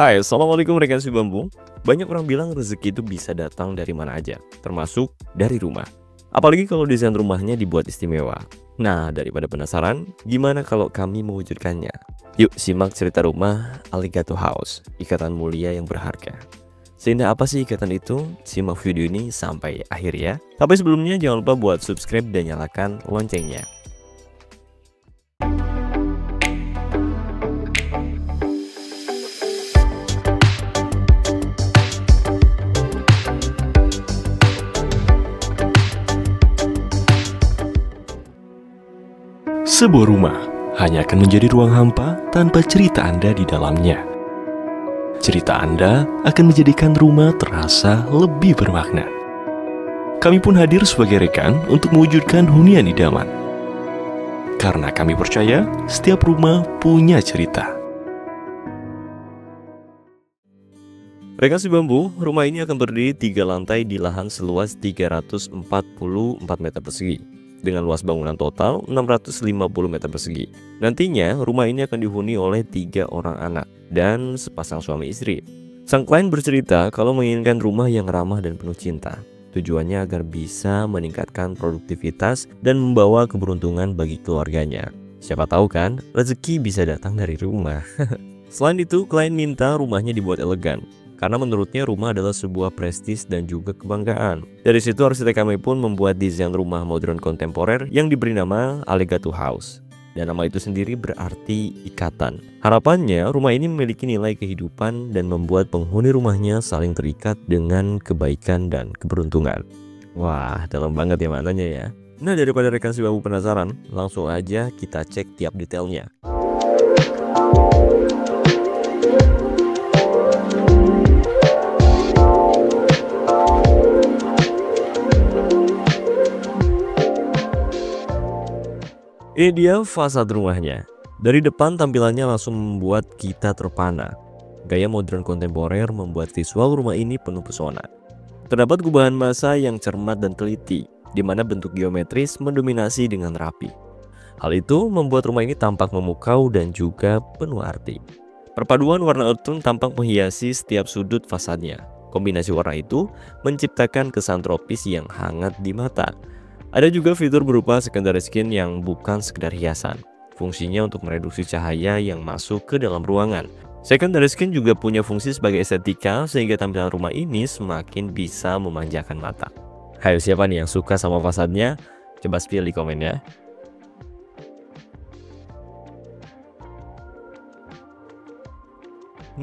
Hai, Assalamualaikum rekan si bambu. Banyak orang bilang rezeki itu bisa datang dari mana aja, termasuk dari rumah. Apalagi kalau desain rumahnya dibuat istimewa. Nah, daripada penasaran, gimana kalau kami mewujudkannya? Yuk simak cerita rumah Alligator House, ikatan mulia yang berharga. Seindah apa sih ikatan itu? Simak video ini sampai akhir ya. Tapi sebelumnya jangan lupa buat subscribe dan nyalakan loncengnya. Sebuah rumah hanya akan menjadi ruang hampa tanpa cerita Anda di dalamnya. Cerita Anda akan menjadikan rumah terasa lebih bermakna. Kami pun hadir sebagai rekan untuk mewujudkan hunian idaman. Karena kami percaya setiap rumah punya cerita. Rekan si bambu, rumah ini akan berdiri 3 lantai di lahan seluas 344 meter persegi. Dengan luas bangunan total 650 meter persegi. Nantinya rumah ini akan dihuni oleh 3 orang anak dan sepasang suami istri. Sang klien bercerita kalau menginginkan rumah yang ramah dan penuh cinta. Tujuannya agar bisa meningkatkan produktivitas dan membawa keberuntungan bagi keluarganya. Siapa tahu kan, rezeki bisa datang dari rumah. Selain itu, klien minta rumahnya dibuat elegan. Karena menurutnya rumah adalah sebuah prestis dan juga kebanggaan. Dari situ arsitek kami pun membuat desain rumah modern kontemporer yang diberi nama Alligator House. Dan nama itu sendiri berarti ikatan. Harapannya rumah ini memiliki nilai kehidupan dan membuat penghuni rumahnya saling terikat dengan kebaikan dan keberuntungan. Wah, dalam banget ya maknanya ya. Nah, daripada rekan si bambu penasaran, langsung aja kita cek tiap detailnya. Ini dia fasad rumahnya. Dari depan tampilannya langsung membuat kita terpana. Gaya modern kontemporer membuat visual rumah ini penuh pesona. Terdapat gubahan massa yang cermat dan teliti, di mana bentuk geometris mendominasi dengan rapi. Hal itu membuat rumah ini tampak memukau dan juga penuh arti. Perpaduan warna earth tone tampak menghiasi setiap sudut fasadnya. Kombinasi warna itu menciptakan kesan tropis yang hangat di mata. Ada juga fitur berupa secondary skin yang bukan sekedar hiasan. Fungsinya untuk mereduksi cahaya yang masuk ke dalam ruangan. Secondary skin juga punya fungsi sebagai estetika sehingga tampilan rumah ini semakin bisa memanjakan mata. Hayo, siapa nih yang suka sama fasadnya? Coba spill di komen ya.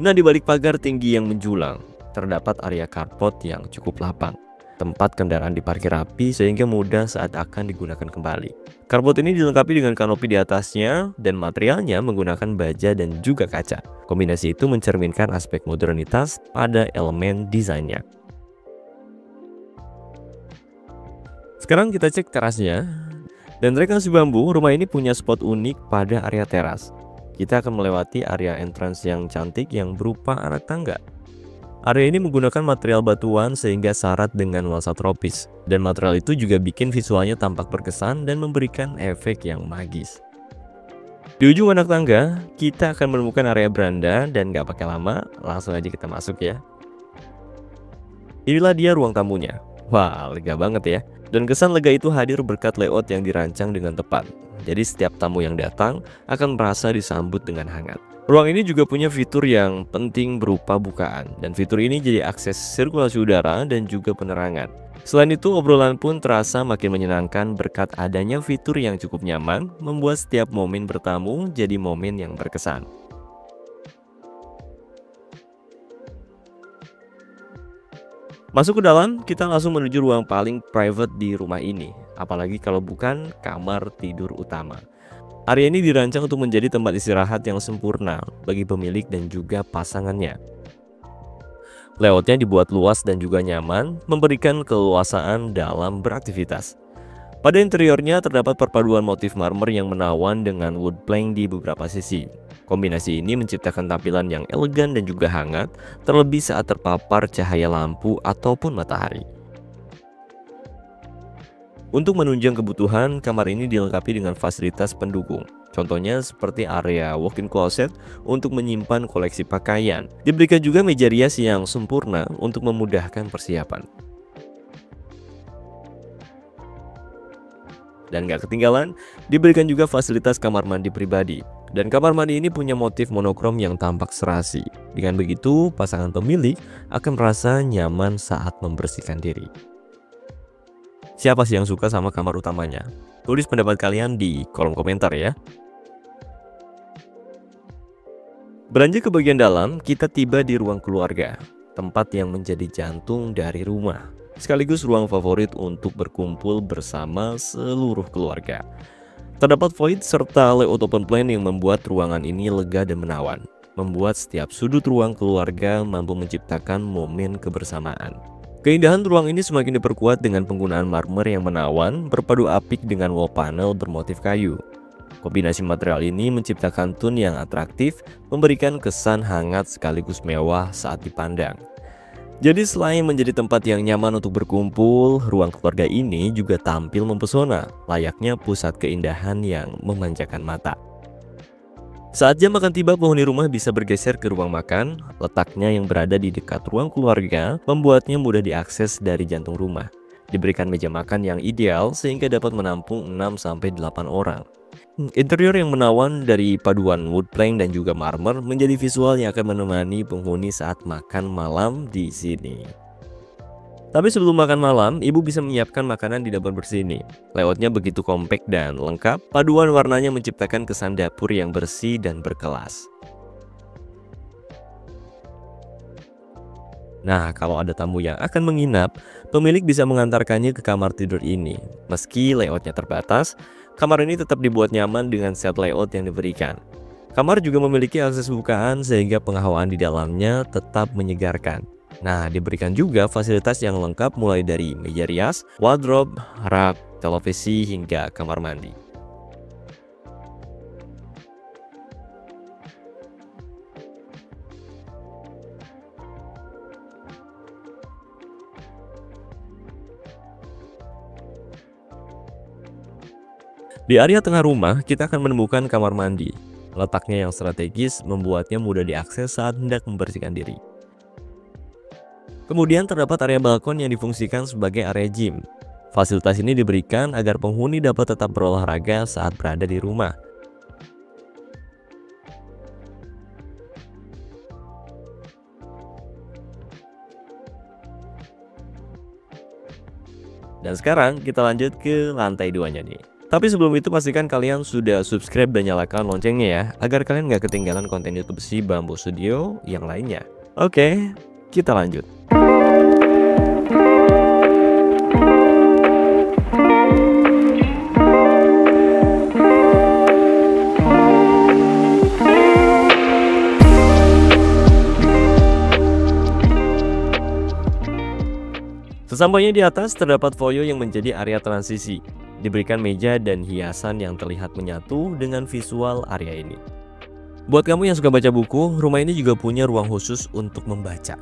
Nah, di balik pagar tinggi yang menjulang, terdapat area carport yang cukup lapang. Tempat kendaraan diparkir rapi sehingga mudah saat akan digunakan kembali. Carport ini dilengkapi dengan kanopi di atasnya dan materialnya menggunakan baja dan juga kaca. Kombinasi itu mencerminkan aspek modernitas pada elemen desainnya. Sekarang kita cek terasnya. Dan rekan si bambu, rumah ini punya spot unik pada area teras. Kita akan melewati area entrance yang cantik yang berupa anak tangga. Area ini menggunakan material batuan sehingga syarat dengan nuansa tropis. Dan material itu juga bikin visualnya tampak berkesan dan memberikan efek yang magis. Di ujung anak tangga, kita akan menemukan area beranda dan gak pakai lama, langsung aja kita masuk ya. Inilah dia ruang tamunya. Wah, lega banget ya. Dan kesan lega itu hadir berkat layout yang dirancang dengan tepat. Jadi setiap tamu yang datang akan merasa disambut dengan hangat. Ruang ini juga punya fitur yang penting berupa bukaan, dan fitur ini jadi akses sirkulasi udara dan juga penerangan. Selain itu, obrolan pun terasa makin menyenangkan berkat adanya fitur yang cukup nyaman, membuat setiap momen bertamu jadi momen yang berkesan. Masuk ke dalam, kita langsung menuju ruang paling private di rumah ini, apalagi kalau bukan kamar tidur utama. Area ini dirancang untuk menjadi tempat istirahat yang sempurna bagi pemilik dan juga pasangannya. Layoutnya dibuat luas dan juga nyaman, memberikan keleluasaan dalam beraktivitas. Pada interiornya terdapat perpaduan motif marmer yang menawan dengan wood plank di beberapa sisi. Kombinasi ini menciptakan tampilan yang elegan dan juga hangat, terlebih saat terpapar cahaya lampu ataupun matahari. Untuk menunjang kebutuhan, kamar ini dilengkapi dengan fasilitas pendukung. Contohnya seperti area walk-in closet untuk menyimpan koleksi pakaian. Diberikan juga meja rias yang sempurna untuk memudahkan persiapan. Dan gak ketinggalan, diberikan juga fasilitas kamar mandi pribadi. Dan kamar mandi ini punya motif monokrom yang tampak serasi. Dengan begitu, pasangan pemilik akan merasa nyaman saat membersihkan diri. Siapa sih yang suka sama kamar utamanya? Tulis pendapat kalian di kolom komentar ya. Beranjak ke bagian dalam, kita tiba di ruang keluarga, tempat yang menjadi jantung dari rumah, sekaligus ruang favorit untuk berkumpul bersama seluruh keluarga. Terdapat void serta layout open plan yang membuat ruangan ini lega dan menawan, membuat setiap sudut ruang keluarga mampu menciptakan momen kebersamaan. Keindahan ruang ini semakin diperkuat dengan penggunaan marmer yang menawan berpadu apik dengan wall panel bermotif kayu. Kombinasi material ini menciptakan tone yang atraktif, memberikan kesan hangat sekaligus mewah saat dipandang. Jadi selain menjadi tempat yang nyaman untuk berkumpul, ruang keluarga ini juga tampil mempesona, layaknya pusat keindahan yang memanjakan mata. Saat jam makan tiba, penghuni rumah bisa bergeser ke ruang makan. Letaknya yang berada di dekat ruang keluarga membuatnya mudah diakses dari jantung rumah. Diberikan meja makan yang ideal sehingga dapat menampung 6-8 orang. Interior yang menawan dari paduan wood plank dan juga marmer menjadi visual yang akan menemani penghuni saat makan malam di sini. Tapi sebelum makan malam, ibu bisa menyiapkan makanan di dapur bersih ini. Layoutnya begitu kompak dan lengkap, paduan warnanya menciptakan kesan dapur yang bersih dan berkelas. Nah, kalau ada tamu yang akan menginap, pemilik bisa mengantarkannya ke kamar tidur ini. Meski layoutnya terbatas, kamar ini tetap dibuat nyaman dengan set layout yang diberikan. Kamar juga memiliki akses bukaan sehingga penghawaan di dalamnya tetap menyegarkan. Nah, diberikan juga fasilitas yang lengkap mulai dari meja rias, wardrobe, rak, televisi, hingga kamar mandi. Di area tengah rumah, kita akan menemukan kamar mandi. Letaknya yang strategis membuatnya mudah diakses saat hendak membersihkan diri. Kemudian terdapat area balkon yang difungsikan sebagai area gym. Fasilitas ini diberikan agar penghuni dapat tetap berolahraga saat berada di rumah. Dan sekarang kita lanjut ke lantai 2-nya nih. Tapi sebelum itu pastikan kalian sudah subscribe dan nyalakan loncengnya ya, agar kalian gak ketinggalan konten YouTube Si Bamboo Studio yang lainnya. Oke, kita lanjut. Sesampainya di atas, terdapat foyer yang menjadi area transisi. Diberikan meja dan hiasan yang terlihat menyatu dengan visual area ini. Buat kamu yang suka baca buku, rumah ini juga punya ruang khusus untuk membaca.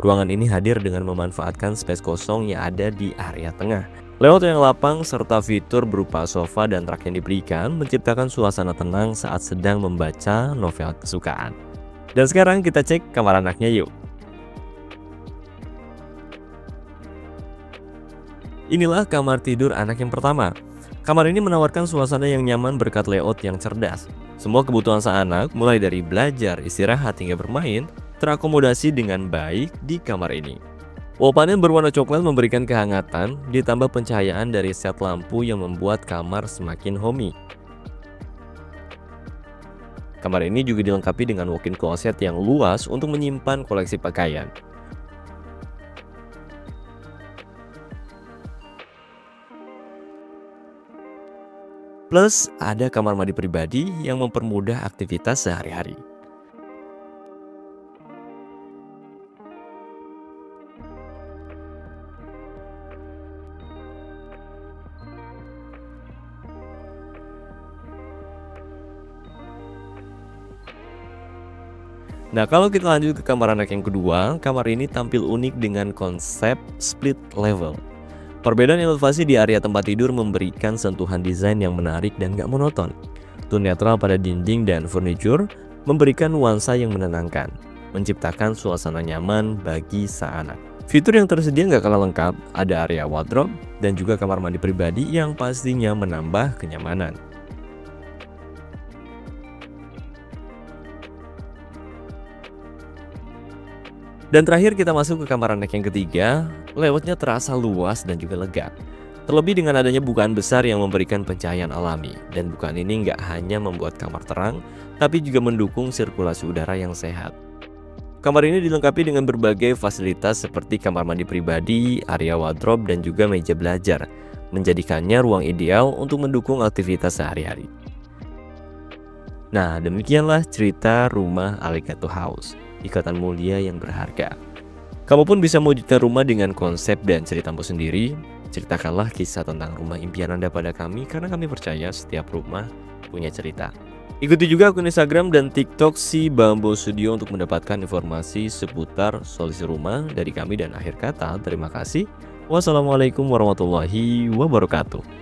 Ruangan ini hadir dengan memanfaatkan space kosong yang ada di area tengah. Layout yang lapang serta fitur berupa sofa dan rak yang diberikan menciptakan suasana tenang saat sedang membaca novel kesukaan. Dan sekarang kita cek kamar anaknya yuk. Inilah kamar tidur anak yang pertama. Kamar ini menawarkan suasana yang nyaman berkat layout yang cerdas. Semua kebutuhan sang anak, mulai dari belajar, istirahat, hingga bermain, terakomodasi dengan baik di kamar ini. Wall panel berwarna coklat memberikan kehangatan, ditambah pencahayaan dari set lampu yang membuat kamar semakin homey. Kamar ini juga dilengkapi dengan walk-in closet yang luas untuk menyimpan koleksi pakaian. Plus, ada kamar mandi pribadi yang mempermudah aktivitas sehari-hari. Nah, kalau kita lanjut ke kamar anak yang kedua, kamar ini tampil unik dengan konsep split level. Perbedaan elevasi di area tempat tidur memberikan sentuhan desain yang menarik dan gak monoton. Tone netral pada dinding dan furniture memberikan nuansa yang menenangkan, menciptakan suasana nyaman bagi sang anak. Fitur yang tersedia nggak kalah lengkap, ada area wardrobe dan juga kamar mandi pribadi yang pastinya menambah kenyamanan. Dan terakhir kita masuk ke kamar anak yang ketiga, layoutnya terasa luas dan juga lega. Terlebih dengan adanya bukaan besar yang memberikan pencahayaan alami, dan bukaan ini nggak hanya membuat kamar terang, tapi juga mendukung sirkulasi udara yang sehat. Kamar ini dilengkapi dengan berbagai fasilitas seperti kamar mandi pribadi, area wardrobe, dan juga meja belajar, menjadikannya ruang ideal untuk mendukung aktivitas sehari-hari. Nah, demikianlah cerita rumah Alligator House, ikatan mulia yang berharga. Kamu pun bisa mewujudkan rumah dengan konsep dan ceritamu sendiri. Ceritakanlah kisah tentang rumah impian Anda pada kami, karena kami percaya setiap rumah punya cerita. Ikuti juga akun Instagram dan TikTok si Bambo Studio untuk mendapatkan informasi seputar solusi rumah dari kami. Dan akhir kata, terima kasih. Wassalamualaikum warahmatullahi wabarakatuh.